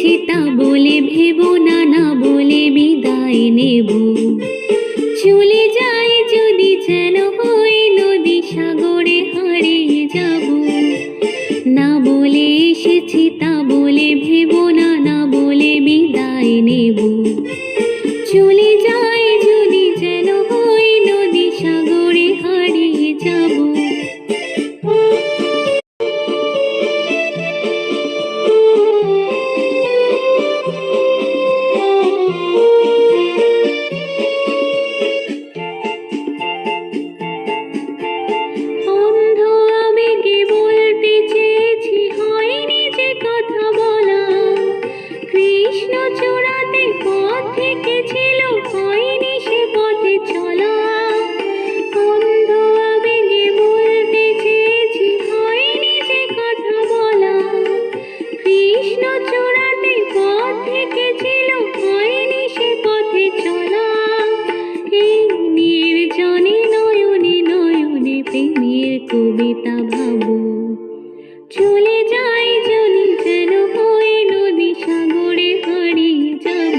এসেছি তা বলে ভেবো না, না বলে বিদায় নেব। চলে যাই যদি যেন হই নদী সাগরে হারিয়ে যাব। না বলে এসেছি তা বলে ভেবো না, না বলে বিদায় নেব। চলে যাই যদি যেন হই নদী সাগরে হারিয়ে যাব। অন্ধ আবেগে বলতে চেয়েছি, হয়নি যে কথা বলা। কৃষ্ণ চূড়াতে পথ থেকেছিল, হয়নি সে পথে চলা। অন্ধ আবেগে বলতে চেয়েছি, হয়নি যে কথা বলা। কৃষ্ণ চূড়াতে পথ থেকেছিল, হয়নি সে পথে চলা। এই নির্জনে নয়নে নয়নে প্রেমের কবিতা ভাবো। চলে যাই যদি যেন হই নদী সাগরে হারিয়ে যাব।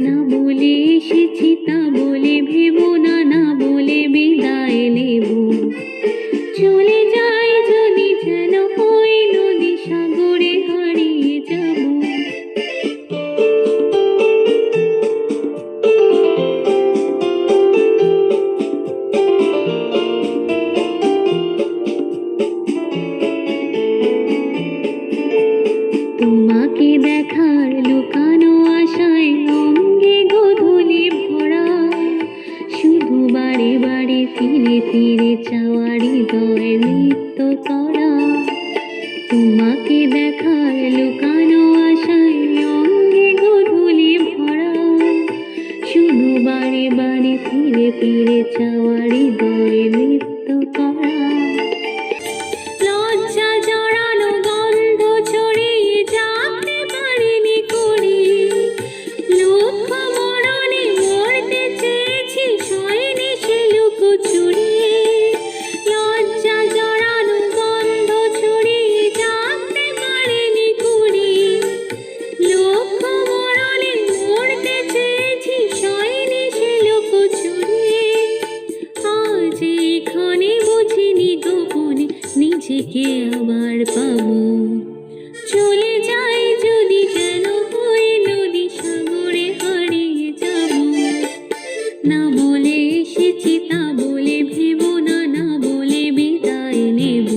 না বলে এসেছি তা বলে ভেবো না, না বলে বিদায় নেব। চলে যাই যদি যেন হই নদী সাগরে হারিয়ে যাব। তোমাকে দেখার লুকানো আশায় অঙ্গে গোধূলি ভরা। শুধু বারে বারে ফিরে ফিরে চাওয়া হৃদয় নৃত্য করা। তোমাকে দেখার লুকানো আশায় অঙ্গে গোধূলি ভরা। শুধু বারে বারে ফিরে ফিরে চাওয়া হৃদয় নৃত্য করা। লজ্জা জড়ানো গন্ধ ছড়িয়ে জানতে পারিনি করি। লক্ষ মরণে মরতে চেয়েছি, হয়নি সে লুকোচুরি। লজ্জা জড়ানো গন্ধ ছড়িয়ে জানতে পারিনি করি। লক্ষ মরণে মরতে চেয়েছি, হয়নি সে লুকোচুরি। আজ এখানে বুঝিনি গোপনে নিজেকে আবার পাবো। চলে যাই যদি যেন হই নদী সাগরে হারিয়ে যাব। না বলে এসেছি তা বলে ভেবো না, না বলে বিদায় নেব।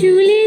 চলে